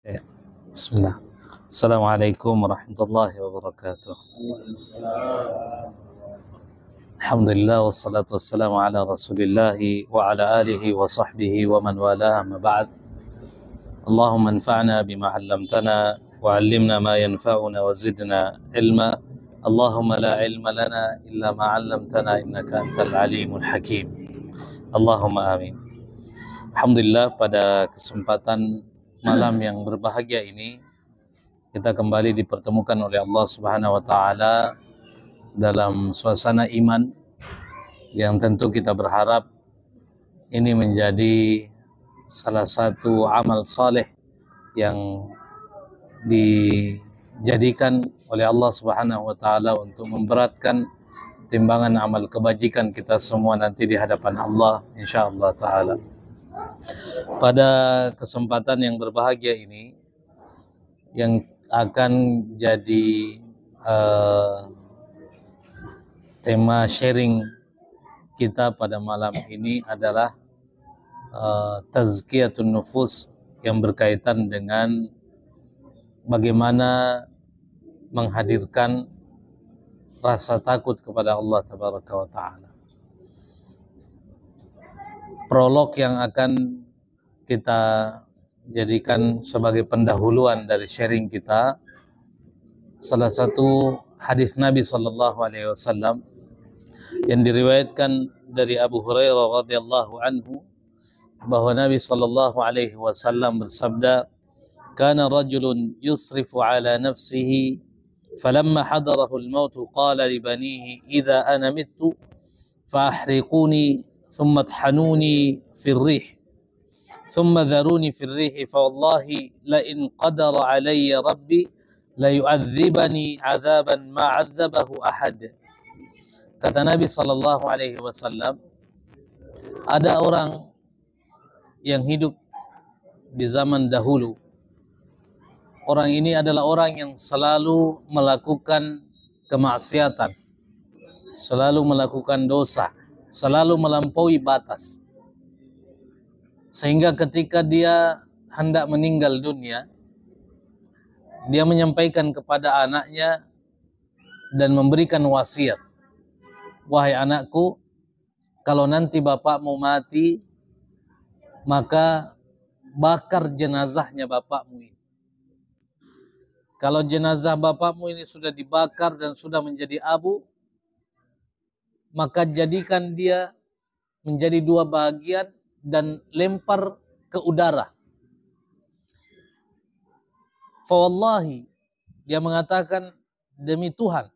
Ya. Bismillah. Assalamualaikum warahmatullahi wabarakatuh. Alhamdulillah wassalatu wassalamu ala rasulillahi wa ala alihi wa sahbihi wa man wala ma ba'd. Allahumma anfa'na bima 'allamtana wa 'allimna ma yanfa'una wa zidna ilma. Allahumma la ilma lana illa ma 'allamtana innaka antal alimul hakim. Allahumma amin. Alhamdulillah, pada kesempatan malam yang berbahagia ini kita kembali dipertemukan oleh Allah Subhanahu wa taala dalam suasana iman yang tentu kita berharap ini menjadi salah satu amal saleh yang dijadikan oleh Allah Subhanahu wa taala untuk memberatkan timbangan amal kebajikan kita semua nanti di hadapan Allah insyaallah taala. Pada kesempatan yang berbahagia ini yang akan jadi tema sharing kita pada malam ini adalah tazkiyatun nufus, yang berkaitan dengan bagaimana menghadirkan rasa takut kepada Allah Tabaraka wa Ta'ala. Prolog yang akan kita jadikan sebagai pendahuluan dari sharing kita, salah satu hadis Nabi sallallahu alaihi wasallam yang diriwayatkan dari Abu Hurairah radhiyallahu anhu, bahwa Nabi sallallahu alaihi wasallam bersabda, "Kana rajulun yusrifu ala nafsihi falamma hadarahu al-maut qala li banihi idza ana mittu fa ahriquni thumma thanuni fi ar-rih ثم ذروني في الريح فوالله لئن قدر علي ربي ليعذبني عذابا ما عذبه أحد." Kata Nabi sallallahu alaihi wasallam, ada orang yang hidup di zaman dahulu. Orang ini adalah orang yang selalu melakukan kemaksiatan, selalu melakukan dosa, selalu melampaui batas. Sehingga ketika dia hendak meninggal dunia, dia menyampaikan kepada anaknya dan memberikan wasiat, "Wahai anakku, kalau nanti bapakmu mati, maka bakar jenazahnya bapakmu ini. Kalau jenazah bapakmu ini sudah dibakar dan sudah menjadi abu, maka jadikan dia menjadi dua bagian dan lempar ke udara. Fawallahi," dia mengatakan, "demi Tuhan,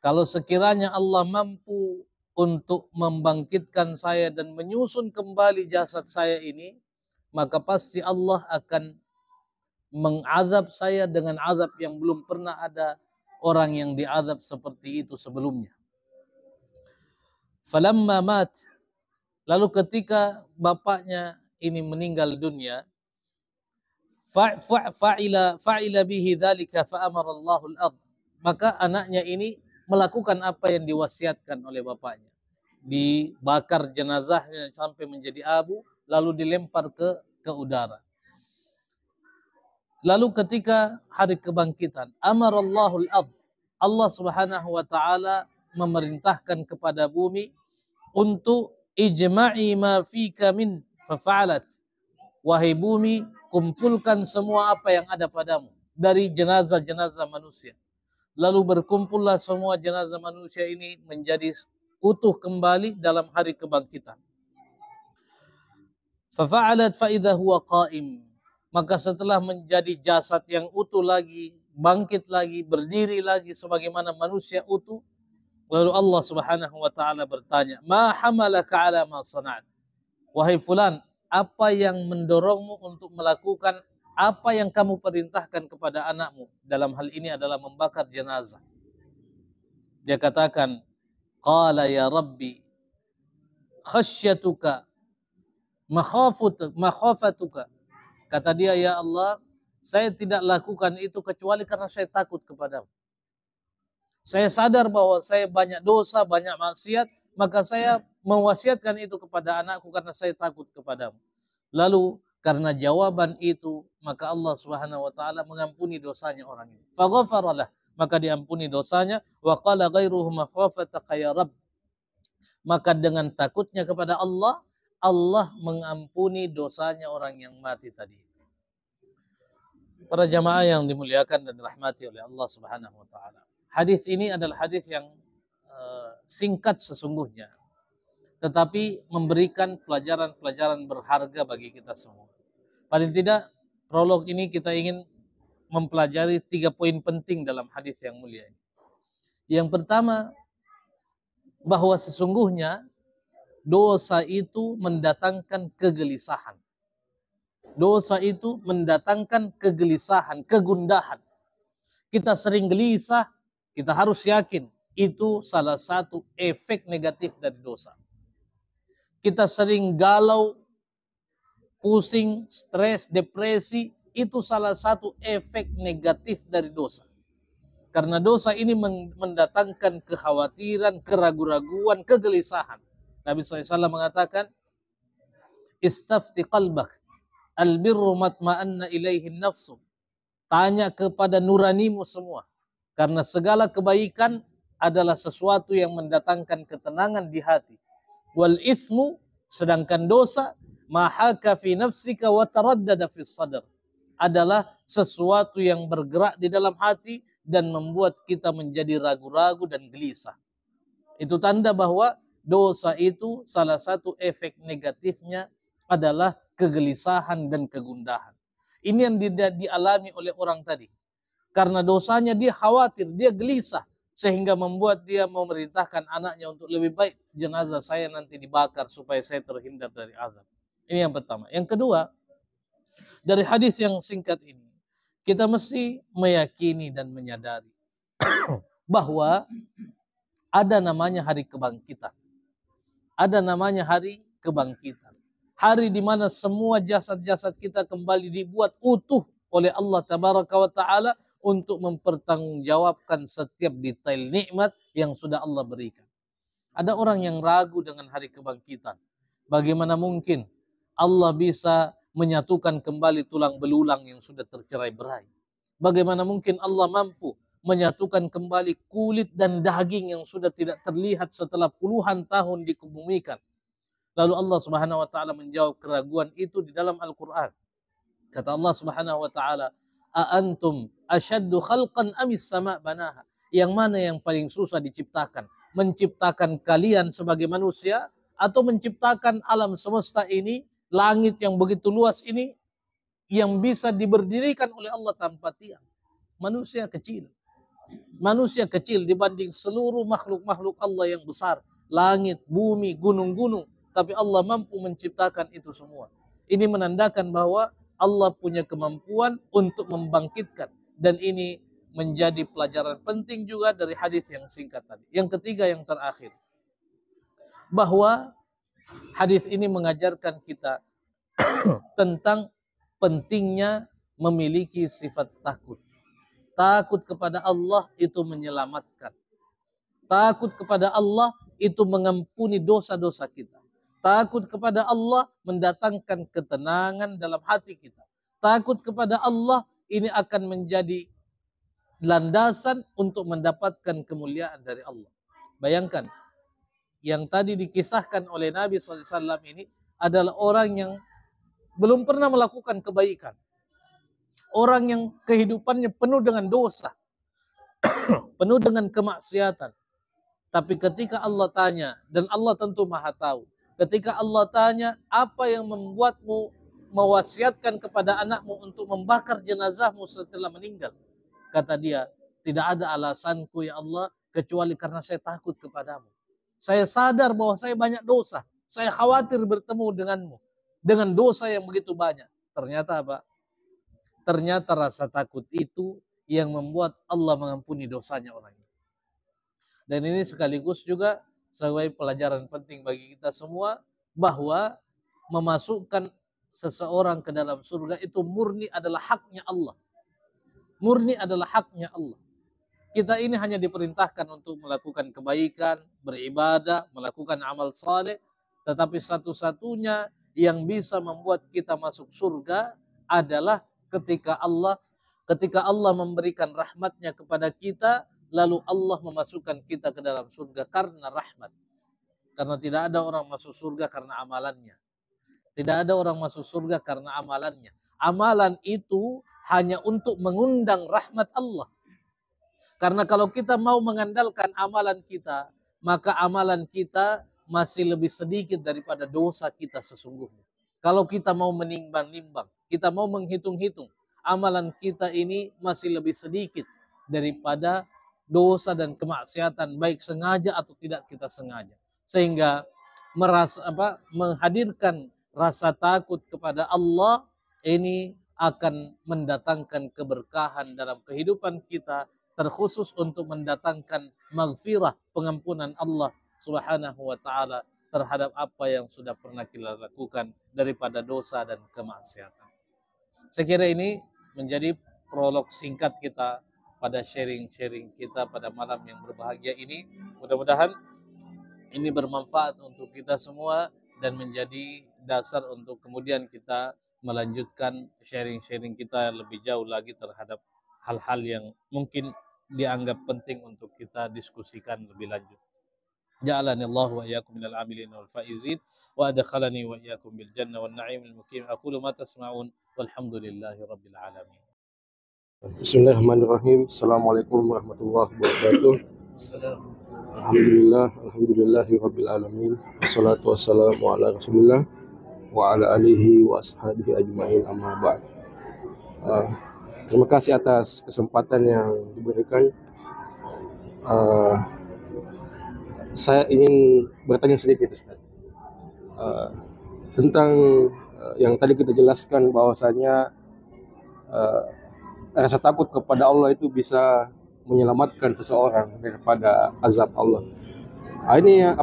kalau sekiranya Allah mampu untuk membangkitkan saya dan menyusun kembali jasad saya ini, maka pasti Allah akan mengazab saya dengan azab yang belum pernah ada orang yang diazab seperti itu sebelumnya." Falamma mat, lalu ketika bapaknya ini meninggal dunia, fa'ila bihi dzalika fa'amara Allahul ard, maka anaknya ini melakukan apa yang diwasiatkan oleh bapaknya. Dibakar jenazahnya sampai menjadi abu, lalu dilempar ke udara. Lalu ketika hari kebangkitan, amarallahul ard, Allah Subhanahu wa taala memerintahkan kepada bumi untuk ijma'i ma fika min fafa'alat. Wahai bumi, kumpulkan semua apa yang ada padamu dari jenazah-jenazah manusia. Lalu berkumpullah semua jenazah manusia ini menjadi utuh kembali dalam hari kebangkitan. Fafa'alat fa'idha huwa qa'im. Maka setelah menjadi jasad yang utuh lagi, bangkit lagi, berdiri lagi sebagaimana manusia utuh, lalu Allah Subhanahu wa taala bertanya, "Ma hamalaka ala ma sana'at?" Wahai fulan, apa yang mendorongmu untuk melakukan apa yang kamu perintahkan kepada anakmu? Dalam hal ini adalah membakar jenazah. Dia katakan, "Qala ya Rabbi, khasyatuka makhafatuka." Kata dia, "Ya Allah, saya tidak lakukan itu kecuali karena saya takut kepadamu. Saya sadar bahwa saya banyak dosa, banyak maksiat, maka saya mewasiatkan itu kepada anakku karena saya takut kepadamu." Lalu Karena jawaban itu, maka Allah Subhanahu wa taala mengampuni dosanya orang ini. Faghafaralah, maka diampuni dosanya. Wa qala ghairuhu makhafataka ya Rabb. Maka dengan takutnya kepada Allah, Allah mengampuni dosanya orang yang mati tadi. Para jamaah yang dimuliakan dan dirahmati oleh Allah Subhanahu wa taala. Hadis ini adalah hadis yang singkat sesungguhnya, tetapi memberikan pelajaran-pelajaran berharga bagi kita semua. Paling tidak prolog ini kita ingin mempelajari 3 poin penting dalam hadis yang mulia ini. Yang pertama, bahwa sesungguhnya dosa itu mendatangkan kegelisahan. Dosa itu mendatangkan kegelisahan, kegundahan. Kita sering gelisah, kita harus yakin itu salah satu efek negatif dari dosa. Kita sering galau, pusing, stres, depresi, itu salah satu efek negatif dari dosa. Karena dosa ini mendatangkan kekhawatiran, keraguan-raguan, kegelisahan. Nabi SAW mengatakan, istafti qalbak, albirru matma'anna ilaihin nafsu. Tanya kepada nuranimu semua. Karena segala kebaikan adalah sesuatu yang mendatangkan ketenangan di hati. Wal ithmu, sedangkan dosa, mahaka fi nafsika wa taraddada fi sadr, adalah sesuatu yang bergerak di dalam hati dan membuat kita menjadi ragu-ragu dan gelisah. Itu tanda bahwa dosa itu salah satu efek negatifnya adalah kegelisahan dan kegundahan. Ini yang dialami oleh orang tadi. Karena dosanya dia khawatir, dia gelisah, sehingga membuat dia memerintahkan anaknya untuk lebih baik jenazah saya nanti dibakar supaya saya terhindar dari azab. Ini yang pertama. Yang kedua, dari hadis yang singkat ini, kita mesti meyakini dan menyadari bahwa ada namanya hari kebangkitan. Ada namanya hari kebangkitan. Hari di mana semua jasad-jasad kita kembali dibuat utuh oleh Allah Tabaraka wa Ta'ala untuk mempertanggungjawabkan setiap detail nikmat yang sudah Allah berikan. Ada orang yang ragu dengan hari kebangkitan. Bagaimana mungkin Allah bisa menyatukan kembali tulang belulang yang sudah tercerai-berai? Bagaimana mungkin Allah mampu menyatukan kembali kulit dan daging yang sudah tidak terlihat setelah puluhan tahun dikebumikan? Lalu Allah Subhanahu wa taala menjawab keraguan itu di dalam Al-Qur'an. Kata Allah Subhanahu wa taala, "A antum asyaddu khalqan amis sama' banaha?" Yang mana yang paling susah diciptakan? Menciptakan kalian sebagai manusia atau menciptakan alam semesta ini, langit yang begitu luas ini yang bisa diberdirikan oleh Allah tanpa tiang? Manusia kecil. Manusia kecil dibanding seluruh makhluk-makhluk Allah yang besar. Langit, bumi, gunung-gunung. Tapi Allah mampu menciptakan itu semua. Ini menandakan bahwa Allah punya kemampuan untuk membangkitkan. Dan ini menjadi pelajaran penting juga dari hadis yang singkat tadi. Yang ketiga, yang terakhir. Bahwa hadis ini mengajarkan kita tentang pentingnya memiliki sifat takut. Takut kepada Allah itu menyelamatkan. Takut kepada Allah itu mengampuni dosa-dosa kita. Takut kepada Allah mendatangkan ketenangan dalam hati kita. Takut kepada Allah ini akan menjadi landasan untuk mendapatkan kemuliaan dari Allah. Bayangkan, yang tadi dikisahkan oleh Nabi SAW ini adalah orang yang belum pernah melakukan kebaikan. Orang yang kehidupannya penuh dengan dosa, penuh dengan kemaksiatan. Tapi ketika Allah tanya, dan Allah tentu maha tahu, ketika Allah tanya, apa yang membuatmu mewasiatkan kepada anakmu untuk membakar jenazahmu setelah meninggal? Kata dia, tidak ada alasanku ya Allah, kecuali karena saya takut kepadamu. Saya sadar bahwa saya banyak dosa. Saya khawatir bertemu denganmu. Dengan dosa yang begitu banyak. Ternyata apa? Ternyata rasa takut itu yang membuat Allah mengampuni dosanya orang ini. Dan ini sekaligus juga sebagai pelajaran penting bagi kita semua, bahwa memasukkan seseorang ke dalam surga itu murni adalah haknya Allah. Murni adalah haknya Allah. Kita ini hanya diperintahkan untuk melakukan kebaikan, beribadah, melakukan amal saleh, tetapi satu-satunya yang bisa membuat kita masuk surga adalah ketika Allah memberikan rahmatnya kepada kita, lalu Allah memasukkan kita ke dalam surga karena rahmat. Karena tidak ada orang masuk surga karena amalannya. Tidak ada orang masuk surga karena amalannya. Amalan itu hanya untuk mengundang rahmat Allah. Karena kalau kita mau mengandalkan amalan kita, maka amalan kita masih lebih sedikit daripada dosa kita sesungguhnya. Kalau kita mau menimbang-nimbang, kita mau menghitung-hitung, amalan kita ini masih lebih sedikit daripada dosa dan kemaksiatan, baik sengaja atau tidak kita sengaja. Sehingga menghadirkan rasa takut kepada Allah ini akan mendatangkan keberkahan dalam kehidupan kita, terkhusus untuk mendatangkan maghfirah, pengampunan Allah Subhanahu wa taala terhadap apa yang sudah pernah kita lakukan daripada dosa dan kemaksiatan. Saya kira ini menjadi prolog singkat kita pada sharing-sharing kita pada malam yang berbahagia ini. Mudah-mudahan ini bermanfaat untuk kita semua dan menjadi dasar untuk kemudian kita melanjutkan sharing-sharing kita lebih jauh lagi terhadap hal-hal yang mungkin dianggap penting untuk kita diskusikan lebih lanjut. Ja'alani Allah wa iyyakum minal amilin wal faizin wa adkhalani wa iyyakum bil jannah wan na'imil muqim. Aqulu ma tasma'un walhamdulillahi rabbil alamin. Bismillahirrahmanirrahim. Assalamualaikum warahmatullahi wabarakatuh. Alhamdulillahirabbil alamin. Wassalatu wassalamu ala Rasulillah wa ala alihi wa ashabihi ajmain, amma ba'd. Terima kasih atas kesempatan yang diberikan. Saya ingin bertanya sedikit, Ustaz, tentang yang tadi kita jelaskan bahwasanya rasa takut kepada Allah itu bisa menyelamatkan seseorang daripada azab Allah. Ini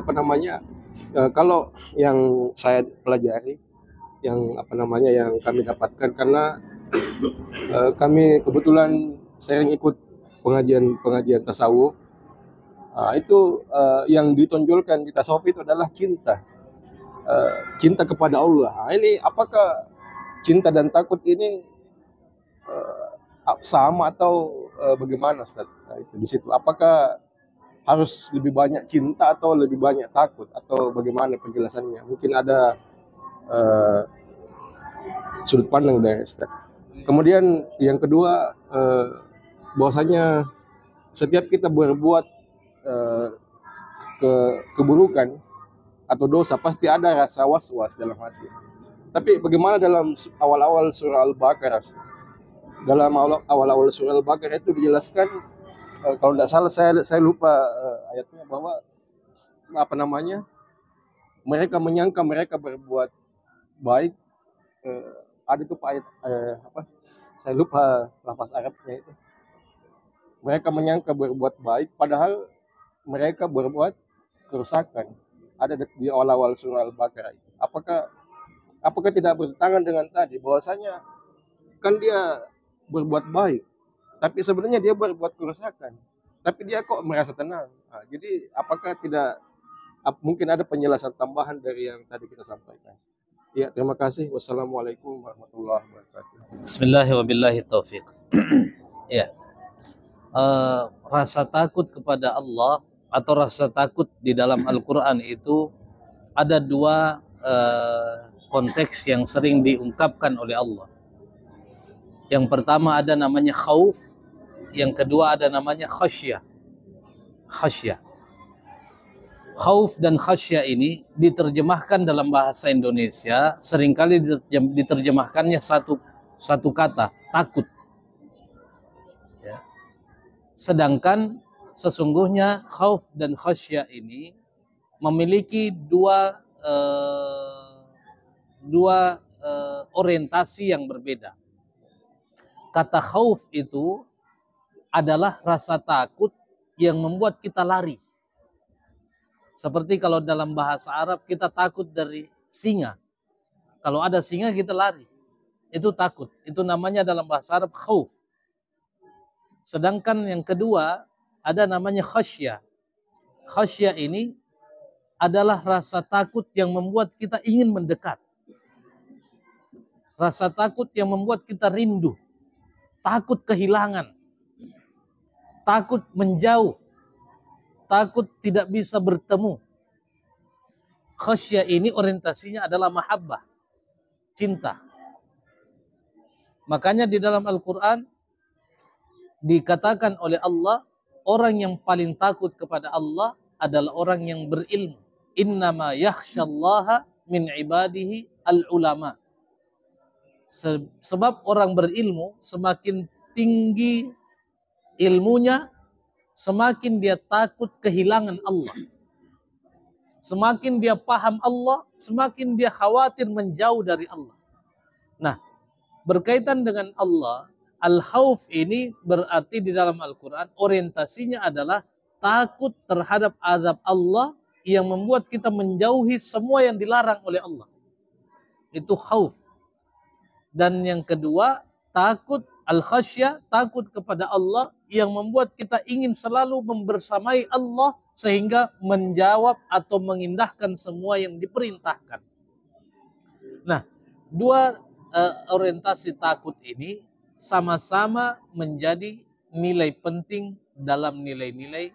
kalau yang saya pelajari, yang kami dapatkan, karena kami kebetulan sering ikut pengajian tasawuf. Itu yang ditonjolkan di tasawuf itu adalah cinta kepada Allah. Ini apakah cinta dan takut ini sama atau bagaimana, Ustaz? Itu di situ. Apakah harus lebih banyak cinta atau lebih banyak takut, atau bagaimana penjelasannya? Mungkin ada sudut pandang dari Ustaz. Kemudian yang kedua, bahwasanya setiap kita berbuat keburukan atau dosa pasti ada rasa was-was dalam hati. Tapi bagaimana dalam awal-awal surah Al-Baqarah? Dalam awal-awal surah Al-Baqarah itu dijelaskan, kalau tidak salah saya lupa ayatnya, bahwa mereka menyangka mereka berbuat baik. Ada itu ayat saya lupa lafaz Arabnya itu. Mereka menyangka berbuat baik padahal mereka berbuat kerusakan. Ada di awal-awal surah Al-Baqarah itu. Apakah tidak bertentangan dengan tadi bahwasanya kan dia berbuat baik, tapi sebenarnya dia berbuat kerusakan, tapi dia kok merasa tenang? Jadi apakah tidak mungkin ada penjelasan tambahan dari yang tadi kita sampaikan? Ya, terima kasih. Wassalamualaikum warahmatullahi wabarakatuh. Bismillahirrahmanirrahim. Ya, rasa takut kepada Allah atau rasa takut di dalam Al-Quran itu ada dua konteks yang sering diungkapkan oleh Allah. Yang pertama ada namanya khauf, yang kedua ada namanya khasyah. Khauf dan khasyah ini diterjemahkan dalam bahasa Indonesia, seringkali diterjemahkannya satu kata, takut. Ya. Sedangkan sesungguhnya khauf dan khasyah ini memiliki dua orientasi yang berbeda. Kata khauf itu adalah rasa takut yang membuat kita lari. Seperti kalau dalam bahasa Arab kita takut dari singa. Kalau ada singa kita lari. Itu takut. Itu namanya dalam bahasa Arab khauf. Sedangkan yang kedua ada namanya khasyah. Khasyah ini adalah rasa takut yang membuat kita ingin mendekat. Rasa takut yang membuat kita rindu, takut kehilangan, takut menjauh, takut tidak bisa bertemu. Khasyah ini orientasinya adalah mahabbah, cinta. Makanya di dalam Al-Quran dikatakan oleh Allah, orang yang paling takut kepada Allah adalah orang yang berilmu. Innama yakhsyallaha min ibadihi al-ulama. Sebab orang berilmu, semakin tinggi ilmunya, semakin dia takut kehilangan Allah. Semakin dia paham Allah, semakin dia khawatir menjauh dari Allah. Nah, berkaitan dengan Allah, al-khauf ini berarti di dalam Al-Quran orientasinya adalah takut terhadap azab Allah yang membuat kita menjauhi semua yang dilarang oleh Allah. Itu khauf. Dan yang kedua, takut al-khasyah, takut kepada Allah yang membuat kita ingin selalu membersamai Allah sehingga menjawab atau mengindahkan semua yang diperintahkan. Nah, dua orientasi takut ini sama-sama menjadi nilai penting dalam nilai-nilai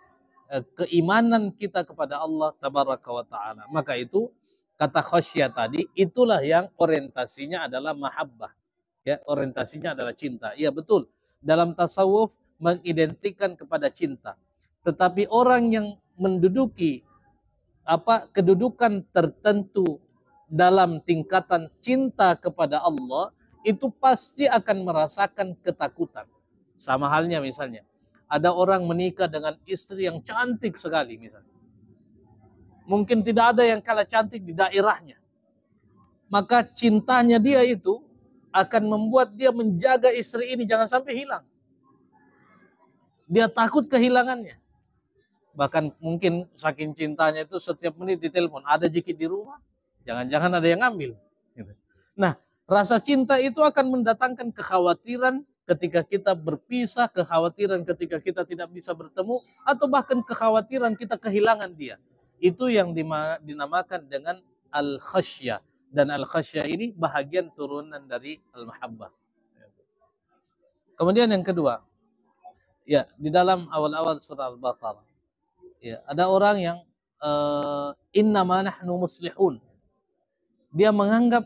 keimanan kita kepada Allah tabaraka wa ta'ala. Maka itu kata khasyah tadi itulah yang orientasinya adalah mahabbah. Ya, orientasinya adalah cinta. Ya betul. Dalam tasawuf mengidentikan kepada cinta. Tetapi orang yang menduduki kedudukan tertentu dalam tingkatan cinta kepada Allah itu pasti akan merasakan ketakutan. Sama halnya misalnya ada orang menikah dengan istri yang cantik sekali misalnya. Mungkin tidak ada yang kalah cantik di daerahnya. Maka cintanya dia itu akan membuat dia menjaga istri ini jangan sampai hilang. Dia takut kehilangannya. Bahkan mungkin saking cintanya itu setiap menit ditelepon, ada jikit di rumah, jangan-jangan ada yang ngambil. Nah, rasa cinta itu akan mendatangkan kekhawatiran ketika kita berpisah, kekhawatiran ketika kita tidak bisa bertemu, atau bahkan kekhawatiran kita kehilangan dia. Itu yang dinamakan dengan al-khasyah. Dan al-khasyah ini bahagian turunan dari al-mahabbah. Kemudian yang kedua, ya di dalam awal-awal surah Al-Baqarah, ya ada orang yang innama nahnu muslihun. Dia menganggap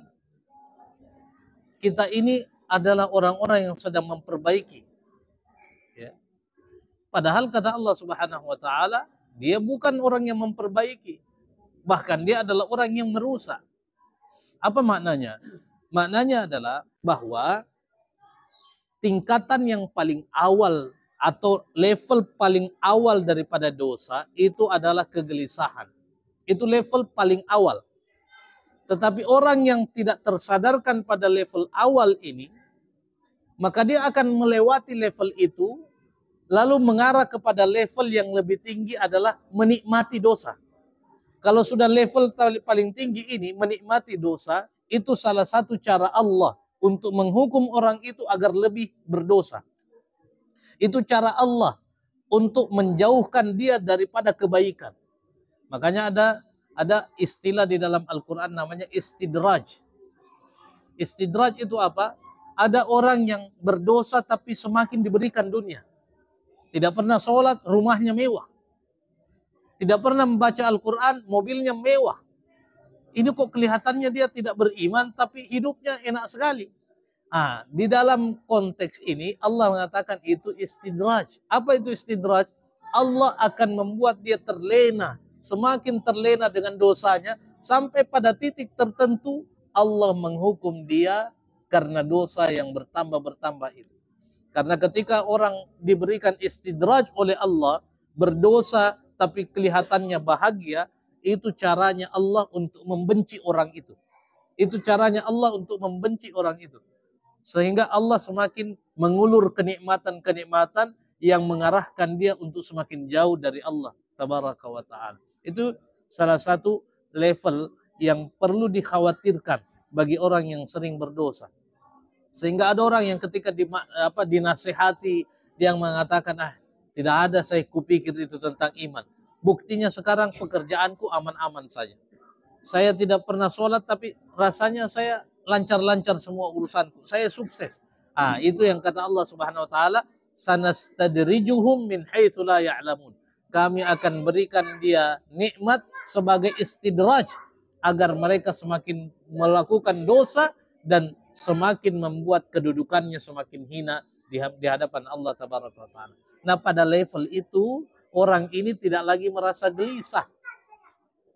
kita ini adalah orang-orang yang sedang memperbaiki. Ya. Padahal kata Allah Subhanahu wa taala, dia bukan orang yang memperbaiki. Bahkan dia adalah orang yang merusak. Apa maknanya? Maknanya adalah bahwa tingkatan yang paling awal atau level paling awal daripada dosa itu adalah kegelisahan. Itu level paling awal. Tetapi orang yang tidak tersadarkan pada level awal ini, maka dia akan melewati level itu, lalu mengarah kepada level yang lebih tinggi adalah menikmati dosa. Kalau sudah level paling tinggi ini, menikmati dosa, itu salah satu cara Allah untuk menghukum orang itu agar lebih berdosa. Itu cara Allah untuk menjauhkan dia daripada kebaikan. Makanya ada istilah di dalam Al-Quran namanya istidraj. Istidraj itu apa? Ada orang yang berdosa tapi semakin diberikan dunia. Tidak pernah sholat, rumahnya mewah. Tidak pernah membaca Al-Quran, mobilnya mewah. Ini kok kelihatannya dia tidak beriman tapi hidupnya enak sekali. Nah, di dalam konteks ini Allah mengatakan itu istidraj. Apa itu istidraj? Allah akan membuat dia terlena, semakin terlena dengan dosanya, sampai pada titik tertentu Allah menghukum dia karena dosa yang bertambah-bertambah itu. Karena ketika orang diberikan istidraj oleh Allah, berdosa tapi kelihatannya bahagia, itu caranya Allah untuk membenci orang itu. Itu caranya Allah untuk membenci orang itu. Sehingga Allah semakin mengulur kenikmatan-kenikmatan yang mengarahkan dia untuk semakin jauh dari Allah tabaraka wa ta'ala. Itu salah satu level yang perlu dikhawatirkan bagi orang yang sering berdosa. Sehingga ada orang yang ketika dinasihati, dia mengatakan, tidak ada saya kupikir itu tentang iman. Buktinya sekarang pekerjaanku aman-aman saja. Saya tidak pernah sholat tapi rasanya saya lancar-lancar semua urusanku, saya sukses. Itu yang kata Allah Subhanahu wa taala, sanastadrijuhum min haitsu la ya'lamun. Kami akan berikan dia nikmat sebagai istidraj agar mereka semakin melakukan dosa dan semakin membuat kedudukannya semakin hina di hadapan Allah Tabaraka wa taala. Nah, pada level itu orang ini tidak lagi merasa gelisah,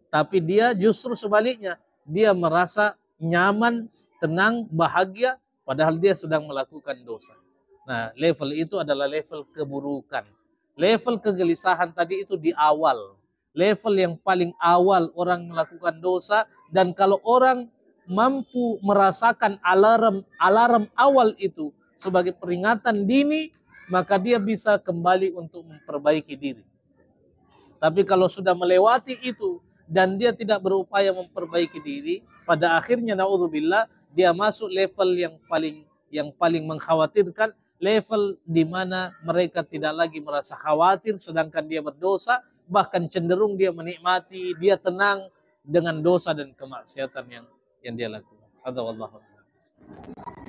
tapi dia justru sebaliknya, dia merasa nyaman, tenang, bahagia, padahal dia sedang melakukan dosa. Nah, level itu adalah level keburukan. Level kegelisahan tadi itu di awal. Level yang paling awal orang melakukan dosa, dan kalau orang mampu merasakan alarm awal itu sebagai peringatan dini, maka dia bisa kembali untuk memperbaiki diri. Tapi kalau sudah melewati itu dan dia tidak berupaya memperbaiki diri, pada akhirnya naudzubillah dia masuk level yang paling mengkhawatirkan, level di mana mereka tidak lagi merasa khawatir sedangkan dia berdosa, bahkan cenderung dia menikmati, dia tenang dengan dosa dan kemaksiatan yang dia lakukan. Hadza wallahu a'lam.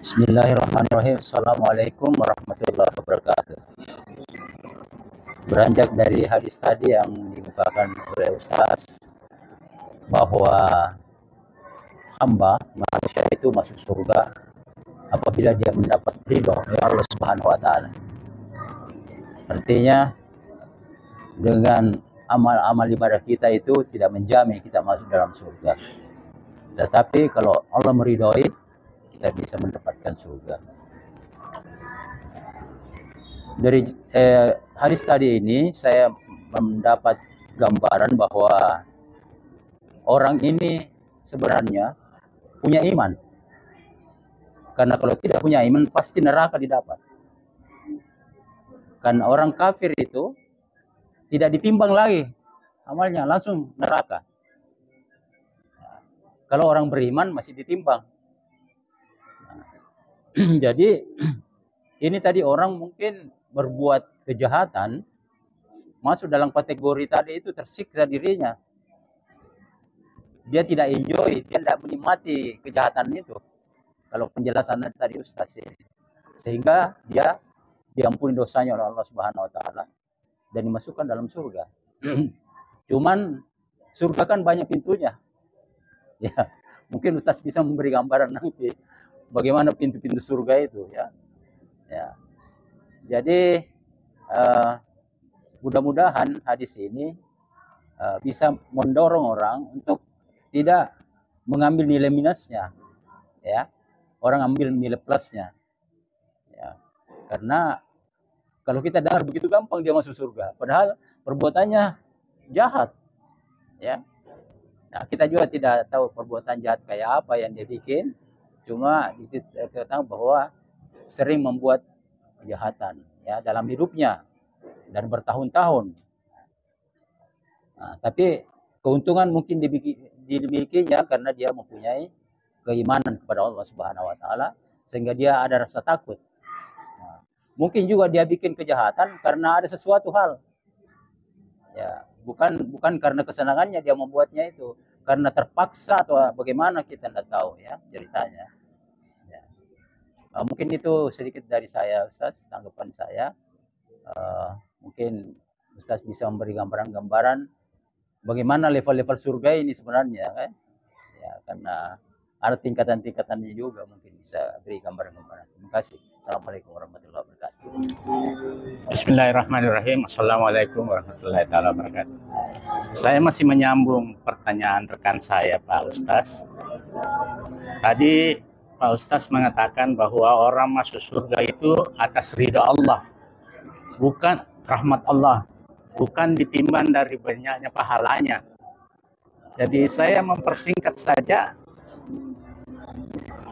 Bismillahirrahmanirrahim. Assalamualaikum warahmatullahi wabarakatuh. Beranjak dari hadis tadi yang dibukakan oleh Ustaz, bahwa hamba manusia itu masuk surga apabila dia mendapat ridho dari Allah Subhanahu wa taala. Artinya dengan amal-amal ibadah kita itu tidak menjamin kita masuk dalam surga. Tetapi kalau Allah meridhoi, kita bisa mendapatkan surga. Dari hadis tadi ini saya mendapat gambaran bahwa orang ini sebenarnya punya iman. Karena kalau tidak punya iman pasti neraka didapat. Kan orang kafir itu tidak ditimbang lagi amalnya, langsung neraka. Kalau orang beriman masih ditimbang. Jadi ini tadi orang mungkin berbuat kejahatan, masuk dalam kategori tadi itu, tersiksa dirinya. Dia tidak enjoy, dia tidak menikmati kejahatan itu. Kalau penjelasan tadi Ustaz ini. Sehingga dia diampuni dosanya oleh Allah Subhanahu wa taala dan dimasukkan dalam surga. Cuman surga kan banyak pintunya. Ya, mungkin Ustaz bisa memberi gambaran nanti bagaimana pintu-pintu surga itu, ya. Ya. Jadi mudah-mudahan hadis ini bisa mendorong orang untuk tidak mengambil nilai minusnya, ya. Orang ambil nilai plusnya, ya. Karena kalau kita dengar begitu gampang dia masuk surga, padahal perbuatannya jahat, ya. Nah, kita juga tidak tahu perbuatan jahat kayak apa yang dia bikin, cuma kita tahu bahwa sering membuat kejahatan, ya, dalam hidupnya dan bertahun-tahun. Nah, tapi keuntungan mungkin dimilikinya karena dia mempunyai keimanan kepada Allah Subhanahu wa taala sehingga dia ada rasa takut. Nah, mungkin juga dia bikin kejahatan karena ada sesuatu hal. Ya, bukan karena kesenangannya dia membuatnya itu, karena terpaksa atau bagaimana kita tidak tahu, ya, ceritanya. Ya. Mungkin itu sedikit dari saya, Ustaz, tanggapan saya. Mungkin Ustaz bisa memberi gambaran-gambaran bagaimana level-level surga ini sebenarnya, kan? Ya, karena ada tingkatan-tingkatannya juga, mungkin bisa beri gambaran-gambaran. Terima kasih. Assalamualaikum warahmatullahi wabarakatuh. Bismillahirrahmanirrahim. Assalamualaikum warahmatullahi wabarakatuh. Saya masih menyambung pertanyaan rekan saya, Pak Ustaz. Tadi Pak Ustaz mengatakan bahwa orang masuk surga itu atas ridha Allah, bukan rahmat Allah, bukan ditimbang dari banyaknya pahalanya. Jadi saya mempersingkat saja,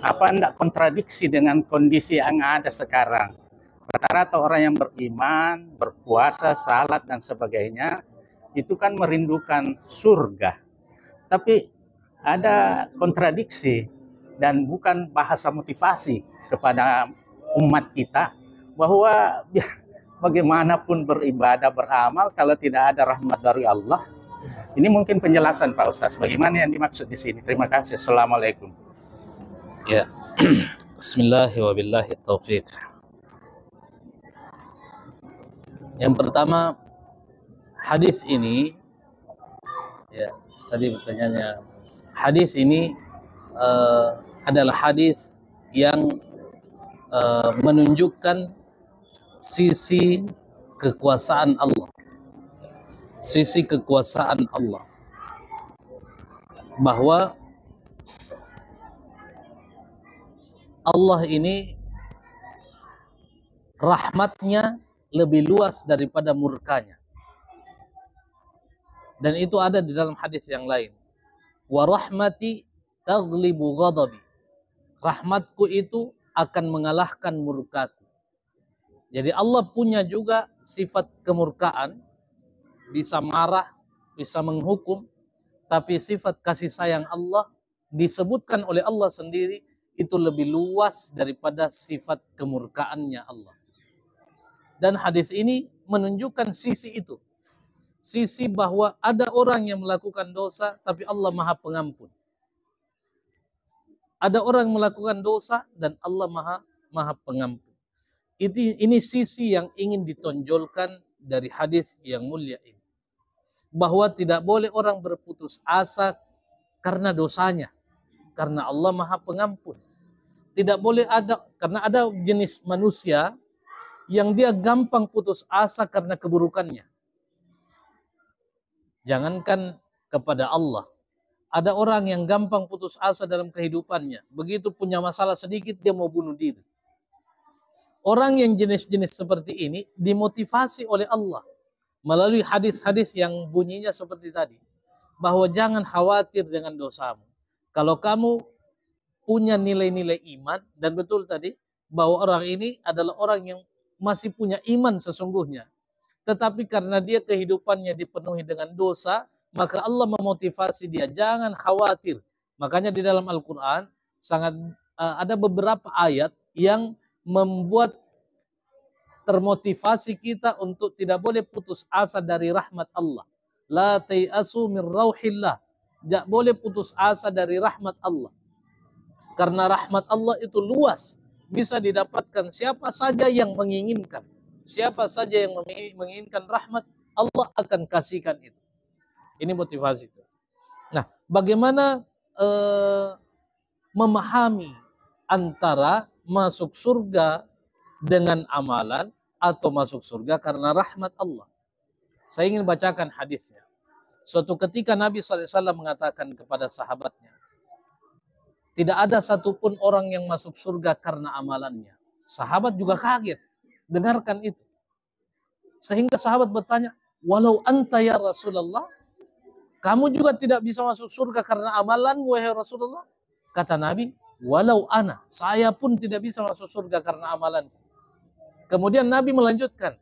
apa enggak kontradiksi dengan kondisi yang ada sekarang. Rata-rata orang yang beriman, berpuasa, salat dan sebagainya itu kan merindukan surga. Tapi ada kontradiksi dan bukan bahasa motivasi kepada umat kita bahwa bagaimanapun beribadah, beramal, kalau tidak ada rahmat dari Allah. Ini mungkin penjelasan Pak Ustaz, bagaimana yang dimaksud di sini. Terima kasih. Assalamualaikum. Ya. Bismillahi wa billahi taufiq. Yang pertama, hadis ini, ya, tadi pertanyaannya, hadis ini adalah hadis yang menunjukkan sisi kekuasaan Allah, sisi kekuasaan Allah, bahwa Allah ini rahmatnya lebih luas daripada murkanya. Dan itu ada di dalam hadis yang lain. Wa rahmati taghlibu ghadabi. Rahmatku itu akan mengalahkan murkaku. Jadi Allah punya juga sifat kemurkaan, bisa marah, bisa menghukum, tapi sifat kasih sayang Allah disebutkan oleh Allah sendiri itu lebih luas daripada sifat kemurkaannya Allah. Dan hadis ini menunjukkan sisi itu. Sisi bahwa ada orang yang melakukan dosa tapi Allah Maha Pengampun. Ada orang melakukan dosa dan Allah Maha Pengampun. Ini sisi yang ingin ditonjolkan dari hadis yang mulia ini. Bahwa tidak boleh orang berputus asa karena dosanya. Karena Allah Maha Pengampun. Tidak boleh ada, karena ada jenis manusia yang dia gampang putus asa karena keburukannya. Jangankan kepada Allah. Ada orang yang gampang putus asa dalam kehidupannya. Begitu punya masalah sedikit, dia mau bunuh diri. Orang yang jenis-jenis seperti ini dimotivasi oleh Allah melalui hadis-hadis yang bunyinya seperti tadi. Bahwa jangan khawatir dengan dosamu. Kalau kamu punya nilai-nilai iman, dan betul tadi, bahwa orang ini adalah orang yang masih punya iman sesungguhnya. Tetapi karena dia kehidupannya dipenuhi dengan dosa, maka Allah memotivasi dia, jangan khawatir. Makanya di dalam Al-Quran ada beberapa ayat yang membuat termotivasi kita untuk tidak boleh putus asa dari rahmat Allah. La tai'asu min rauhillah. Tidak boleh putus asa dari rahmat Allah. Karena rahmat Allah itu luas. Bisa didapatkan siapa saja yang menginginkan. Siapa saja yang menginginkan rahmat, Allah akan kasihkan itu. Ini motivasi itu. Nah, bagaimana memahami antara masuk surga dengan amalan atau masuk surga karena rahmat Allah? Saya ingin bacakan hadisnya. Suatu ketika Nabi SAW mengatakan kepada sahabatnya, tidak ada satupun orang yang masuk surga karena amalannya. Sahabat juga kaget. Dengarkan itu. Sehingga sahabat bertanya, walau anta ya Rasulullah, kamu juga tidak bisa masuk surga karena amalanmu wahai Rasulullah. Kata Nabi, walau ana, saya pun tidak bisa masuk surga karena amalanku. Kemudian Nabi melanjutkan,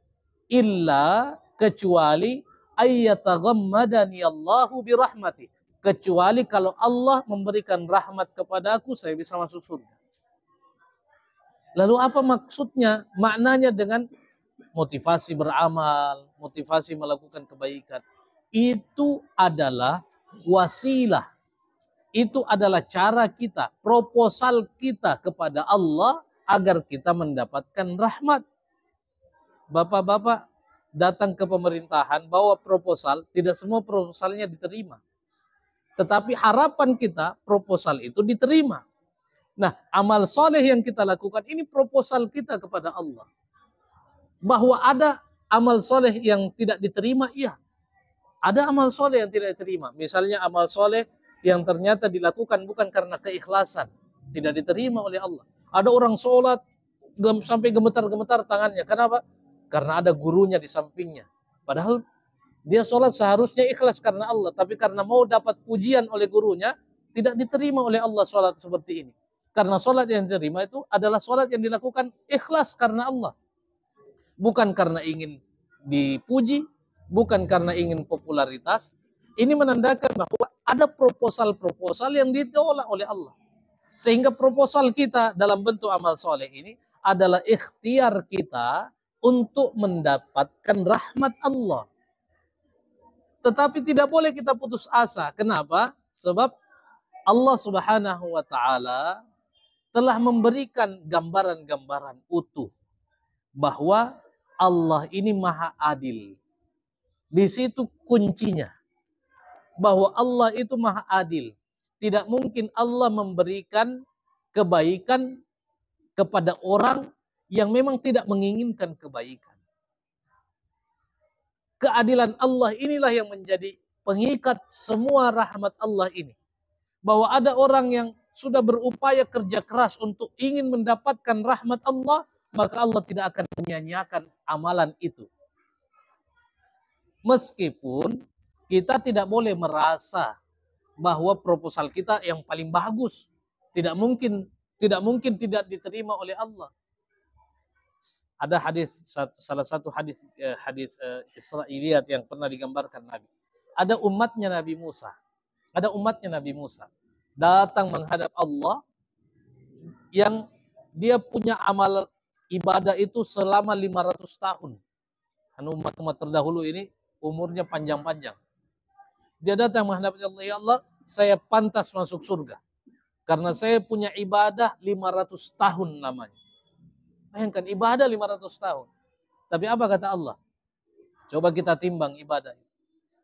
illa kecuali ayyataghammadani Allahu birahmati. Kecuali kalau Allah memberikan rahmat kepadaku, saya bisa masuk surga. Lalu apa maksudnya, maknanya dengan motivasi beramal, motivasi melakukan kebaikan? Itu adalah wasilah. Itu adalah cara kita, proposal kita kepada Allah agar kita mendapatkan rahmat. Bapak-bapak datang ke pemerintahan bawa proposal, tidak semua proposalnya diterima. Tetapi harapan kita proposal itu diterima. Nah, amal soleh yang kita lakukan ini proposal kita kepada Allah. Bahwa ada amal soleh yang tidak diterima, iya. Ada amal soleh yang tidak diterima. Misalnya amal soleh yang ternyata dilakukan bukan karena keikhlasan, tidak diterima oleh Allah. Ada orang sholat sampai gemetar-gemetar tangannya. Kenapa? Karena ada gurunya di sampingnya. Padahal dia sholat seharusnya ikhlas karena Allah, tapi karena mau dapat pujian oleh gurunya, tidak diterima oleh Allah sholat seperti ini. Karena sholat yang diterima itu adalah sholat yang dilakukan ikhlas karena Allah. Bukan karena ingin dipuji, bukan karena ingin popularitas. Ini menandakan bahwa ada proposal-proposal yang ditolak oleh Allah. Sehingga proposal kita dalam bentuk amal soleh ini adalah ikhtiar kita untuk mendapatkan rahmat Allah. Tetapi tidak boleh kita putus asa. Kenapa? Sebab Allah Subhanahu wa Ta'ala telah memberikan gambaran-gambaran utuh bahwa Allah ini maha adil. Di situ kuncinya, bahwa Allah itu maha adil. Tidak mungkin Allah memberikan kebaikan kepada orang yang memang tidak menginginkan kebaikan. Keadilan Allah inilah yang menjadi pengikat semua rahmat Allah ini. Bahwa ada orang yang sudah berupaya kerja keras untuk ingin mendapatkan rahmat Allah, maka Allah tidak akan menyia-nyiakan amalan itu. Meskipun kita tidak boleh merasa bahwa proposal kita yang paling bagus tidak mungkin tidak diterima oleh Allah. Ada hadis, salah satu hadis Israiliyat yang pernah digambarkan Nabi. Ada umatnya Nabi Musa. Datang menghadap Allah yang dia punya amal ibadah itu selama 500 tahun. Umat-umat terdahulu ini umurnya panjang-panjang. Dia datang menghadap Allah, ya Allah, saya pantas masuk surga. Karena saya punya ibadah 500 tahun namanya. Bayangkan ibadah 500 tahun. Tapi apa kata Allah? Coba kita timbang ibadah.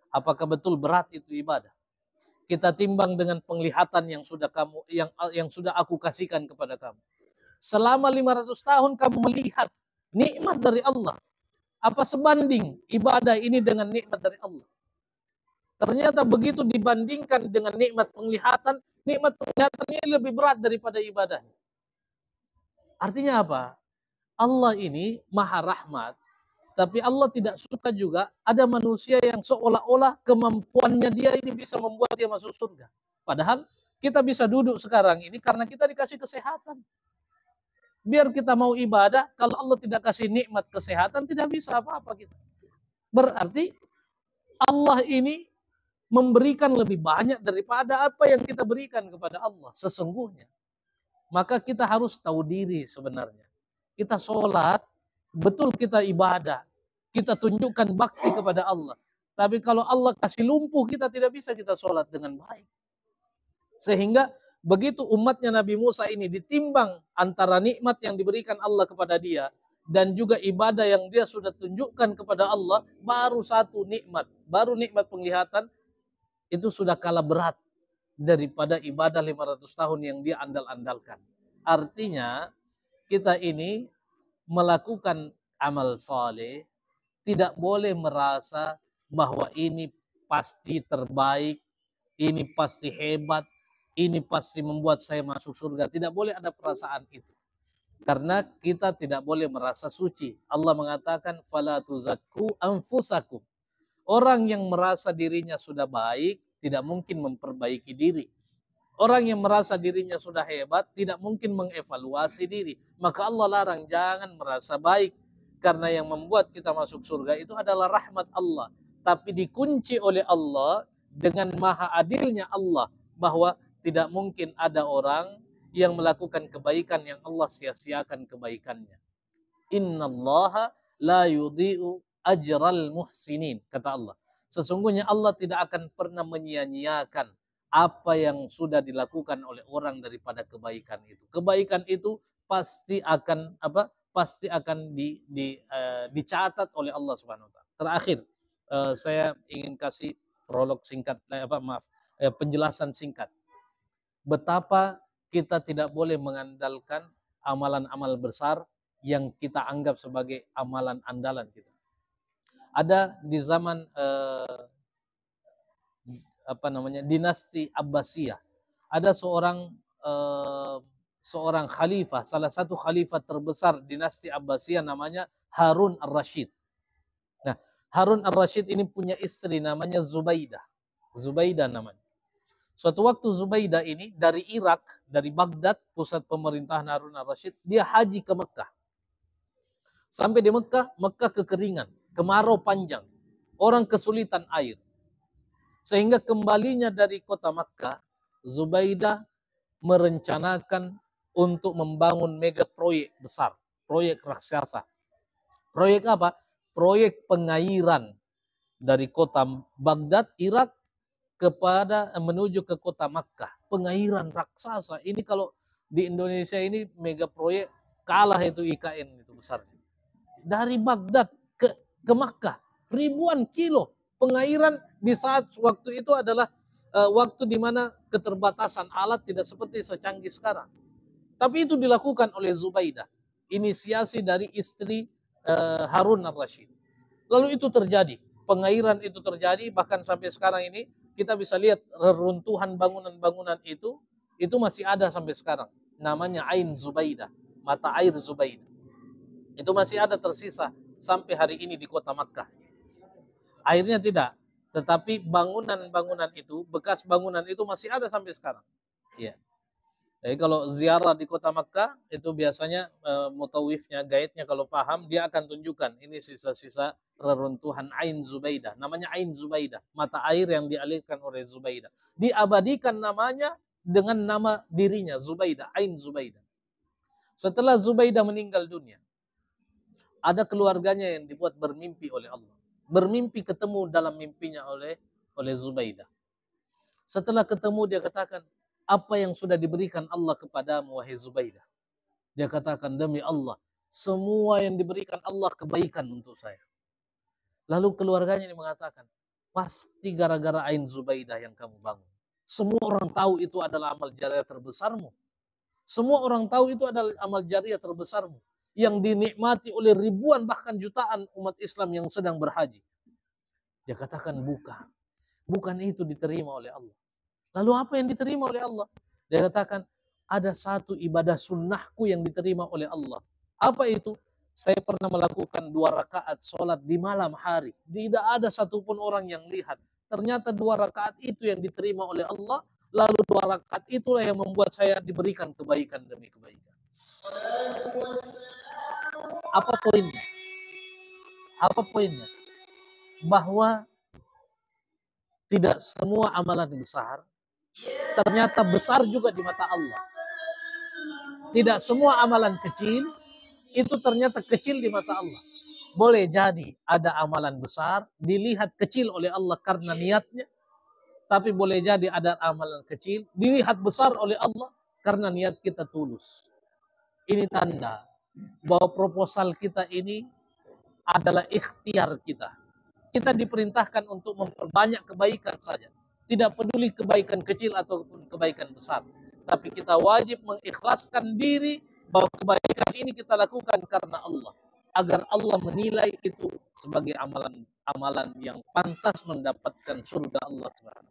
Apakah betul berat itu ibadah? Kita timbang dengan penglihatan yang sudah aku kasihkan kepada kamu. Selama 500 tahun kamu melihat nikmat dari Allah. Apa sebanding ibadah ini dengan nikmat dari Allah? Ternyata begitu dibandingkan dengan nikmat penglihatan ini lebih berat daripada ibadah. Artinya apa? Allah ini maha rahmat, tapi Allah tidak suka juga ada manusia yang seolah-olah kemampuannya dia ini bisa membuat dia masuk surga. Padahal kita bisa duduk sekarang ini karena kita dikasih kesehatan. Biar kita mau ibadah, kalau Allah tidak kasih nikmat kesehatan, tidak bisa apa-apa kita. Berarti Allah ini memberikan lebih banyak daripada apa yang kita berikan kepada Allah sesungguhnya. Maka kita harus tahu diri sebenarnya. Kita sholat, betul kita ibadah. Kita tunjukkan bakti kepada Allah. Tapi kalau Allah kasih lumpuh, kita tidak bisa kita sholat dengan baik. Sehingga begitu umatnya Nabi Musa ini ditimbang antara nikmat yang diberikan Allah kepada dia dan juga ibadah yang dia sudah tunjukkan kepada Allah, baru satu nikmat, baru nikmat penglihatan, itu sudah kalah berat daripada ibadah 500 tahun yang dia andal-andalkan. Artinya kita ini melakukan amal saleh tidak boleh merasa bahwa ini pasti terbaik, ini pasti hebat, ini pasti membuat saya masuk surga. Tidak boleh ada perasaan itu. Karena kita tidak boleh merasa suci. Allah mengatakan fala tuzakku anfusakum. Orang yang merasa dirinya sudah baik tidak mungkin memperbaiki diri. Orang yang merasa dirinya sudah hebat tidak mungkin mengevaluasi diri. Maka Allah larang jangan merasa baik. Karena yang membuat kita masuk surga itu adalah rahmat Allah. Tapi dikunci oleh Allah dengan maha adilnya Allah. Bahwa tidak mungkin ada orang yang melakukan kebaikan yang Allah sia-siakan kebaikannya. Innallaha la yudhi'u ajral muhsinin, kata Allah. Sesungguhnya Allah tidak akan pernah menyia-nyiakan apa yang sudah dilakukan oleh orang daripada kebaikan itu. Kebaikan itu pasti akan dicatat oleh Allah Subhanahu wa taala. Terakhir, saya ingin kasih prolog singkat, penjelasan singkat. Betapa kita tidak boleh mengandalkan amalan-amal besar yang kita anggap sebagai amalan andalan kita. Ada di zaman dinasti Abbasiyah, ada seorang khalifah, salah satu khalifah terbesar dinasti Abbasiyah namanya Harun ar-Rasyid. Nah, Harun ar-Rasyid ini punya istri namanya Zubaidah. Zubaidah namanya. Suatu waktu Zubaidah ini dari Irak, dari Baghdad, pusat pemerintahan Harun ar-Rasyid, dia haji ke Mekah. Sampai di Mekah, Mekah kekeringan, kemarau panjang, orang kesulitan air. Sehingga kembalinya dari kota Mekah, Zubaidah merencanakan untuk membangun mega proyek besar, proyek raksasa. Proyek apa? Proyek pengairan dari kota Baghdad, Irak, menuju ke kota Makkah. Pengairan raksasa. Ini kalau di Indonesia ini mega proyek kalah itu IKN itu besarnya. Dari Baghdad ke Makkah, ribuan kilo pengairan di saat waktu itu adalah waktu di mana keterbatasan alat tidak seperti secanggih sekarang. Tapi itu dilakukan oleh Zubaidah, inisiasi dari istri Harun al-Rashid. Lalu itu terjadi, pengairan itu terjadi, bahkan sampai sekarang ini kita bisa lihat reruntuhan bangunan-bangunan itu masih ada sampai sekarang. Namanya Ain Zubaidah, mata air Zubaidah. Itu masih ada tersisa sampai hari ini di kota Makkah. Airnya tidak, tetapi bangunan-bangunan itu, bekas bangunan itu masih ada sampai sekarang. Iya. Jadi kalau ziarah di kota Makkah itu biasanya mutawifnya, guide-nya kalau paham dia akan tunjukkan ini sisa-sisa reruntuhan Ain Zubaidah. Namanya Ain Zubaidah, mata air yang dialirkan oleh Zubaidah. Diabadikan namanya dengan nama dirinya Zubaidah, Ain Zubaidah. Setelah Zubaidah meninggal dunia, ada keluarganya yang dibuat bermimpi oleh Allah. Bermimpi ketemu dalam mimpinya oleh Zubaidah. Setelah ketemu dia katakan, apa yang sudah diberikan Allah kepadamu wahai Zubaidah? Dia katakan, demi Allah, semua yang diberikan Allah kebaikan untuk saya. Lalu keluarganya ini mengatakan, pasti gara-gara Ain Zubaidah yang kamu bangun. Semua orang tahu itu adalah amal jariah terbesarmu. Semua orang tahu itu adalah amal jariah terbesarmu yang dinikmati oleh ribuan bahkan jutaan umat Islam yang sedang berhaji. Dia katakan bukan. Bukan itu diterima oleh Allah. Lalu apa yang diterima oleh Allah? Dia katakan ada satu ibadah sunnahku yang diterima oleh Allah. Apa itu? Saya pernah melakukan 2 rakaat sholat di malam hari. Tidak ada satupun orang yang lihat. Ternyata 2 rakaat itu yang diterima oleh Allah. Lalu 2 rakaat itulah yang membuat saya diberikan kebaikan demi kebaikan. Apa poinnya? Apa poinnya? Bahwa tidak semua amalan besar ternyata besar juga di mata Allah. Tidak semua amalan kecil itu ternyata kecil di mata Allah. Boleh jadi ada amalan besar dilihat kecil oleh Allah karena niatnya, tapi boleh jadi ada amalan kecil dilihat besar oleh Allah karena niat kita tulus. Ini tanda bahwa proposal kita ini adalah ikhtiar kita. Kita diperintahkan untuk memperbanyak kebaikan saja. Tidak peduli kebaikan kecil ataupun kebaikan besar. Tapi kita wajib mengikhlaskan diri bahwa kebaikan ini kita lakukan karena Allah. Agar Allah menilai itu sebagai amalan yang pantas mendapatkan surga Allah SWT.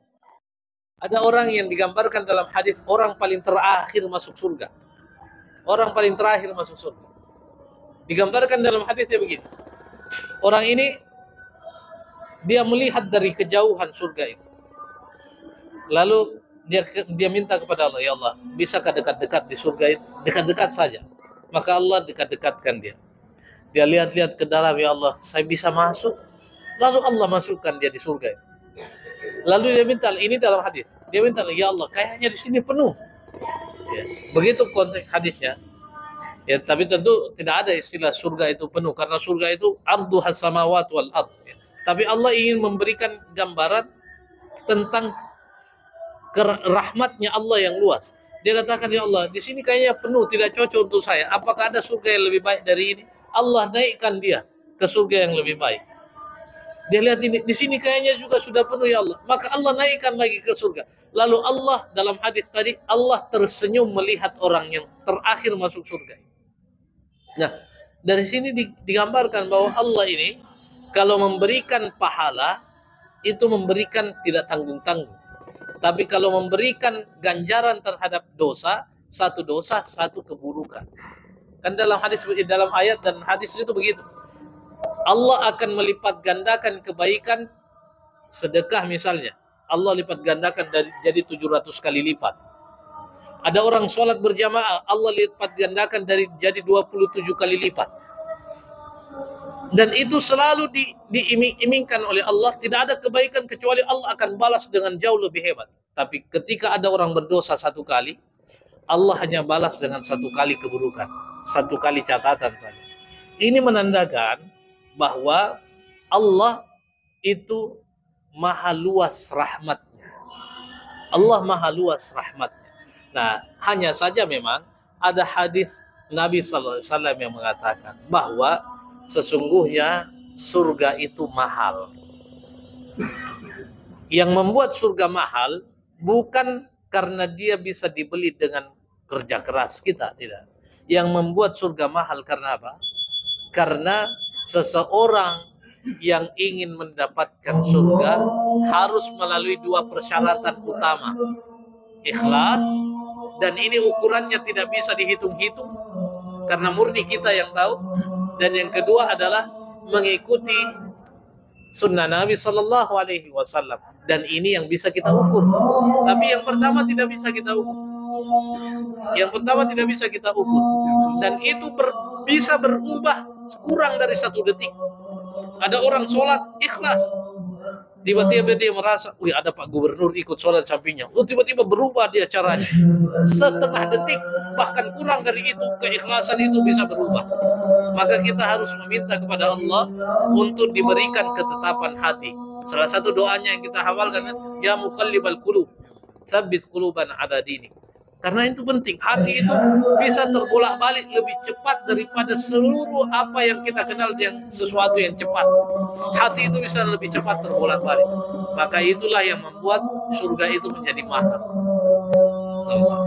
Ada orang yang digambarkan dalam hadis orang paling terakhir masuk surga. Orang paling terakhir masuk surga. Digambarkan dalam hadisnya begini. Orang ini dia melihat dari kejauhan surga itu. Lalu dia minta kepada Allah, ya Allah, bisakah dekat-dekat di surga itu? Dekat-dekat saja. Maka Allah dekat-dekatkan dia. Dia lihat-lihat ke dalam, ya Allah, saya bisa masuk. Lalu Allah masukkan dia di surga itu. Lalu dia minta, ini dalam hadis. Dia minta, ya Allah, kayaknya di sini penuh. Ya, begitu konteks hadisnya. Ya, tapi tentu tidak ada istilah surga itu penuh karena surga itu arduhas samawat wal ard. Ya. Tapi Allah ingin memberikan gambaran tentang rahmatnya Allah yang luas. Dia katakan, ya Allah, di sini kayaknya penuh, tidak cocok untuk saya. Apakah ada surga yang lebih baik dari ini? Allah naikkan dia ke surga yang lebih baik. Dia lihat ini, di sini kayaknya juga sudah penuh, ya Allah. Maka Allah naikkan lagi ke surga. Lalu Allah dalam hadis tadi, Allah tersenyum melihat orang yang terakhir masuk surga. Nah, dari sini digambarkan bahwa Allah ini kalau memberikan pahala itu memberikan tidak tanggung-tanggung. Tapi kalau memberikan ganjaran terhadap dosa, satu keburukan. Kan dalam hadis, dalam ayat dan hadis itu begitu. Allah akan melipat gandakan kebaikan sedekah misalnya. Allah lipat gandakan jadi 700 kali lipat. Ada orang sholat berjamaah, Allah lipat gandakan jadi 27 kali lipat. Dan itu selalu diiming-imingkan oleh Allah. Tidak ada kebaikan kecuali Allah akan balas dengan jauh lebih hebat. Tapi ketika ada orang berdosa 1 kali, Allah hanya balas dengan 1 kali keburukan. 1 kali catatan saja. Ini menandakan bahwa Allah itu maha luas rahmatnya. Allah maha luas rahmatnya. Nah, hanya saja memang ada hadis Nabi Sallallahu Alaihi Wasallam yang mengatakan bahwa sesungguhnya surga itu mahal. Yang membuat surga mahal bukan karena dia bisa dibeli dengan kerja keras kita, tidak. Yang membuat surga mahal karena apa? Karena seseorang yang ingin mendapatkan surga harus melalui dua persyaratan utama. Ikhlas, dan ini ukurannya tidak bisa dihitung-hitung karena murni kita yang tahu. Dan yang kedua adalah mengikuti sunnah Nabi Sallallahu Alaihi Wasallam, dan ini yang bisa kita ukur. Tapi yang pertama tidak bisa kita ukur. Yang pertama tidak bisa kita ukur, dan itu bisa berubah kurang dari 1 detik. Ada orang sholat ikhlas, tiba-tiba dia merasa, wih ada Pak Gubernur ikut sholat sampingnya. Tiba-tiba berubah dia caranya. Setengah detik, bahkan kurang dari itu, keikhlasan itu bisa berubah. Maka kita harus meminta kepada Allah untuk diberikan ketetapan hati. Salah satu doanya yang kita hafalkan, ya muqallibal qulub, tsabbit qulubana ala dinik. Karena itu penting, hati itu bisa terbolak-balik lebih cepat daripada seluruh apa yang kita kenal yang sesuatu yang cepat. Hati itu bisa lebih cepat terbolak-balik. Maka itulah yang membuat surga itu menjadi mahal. Allah.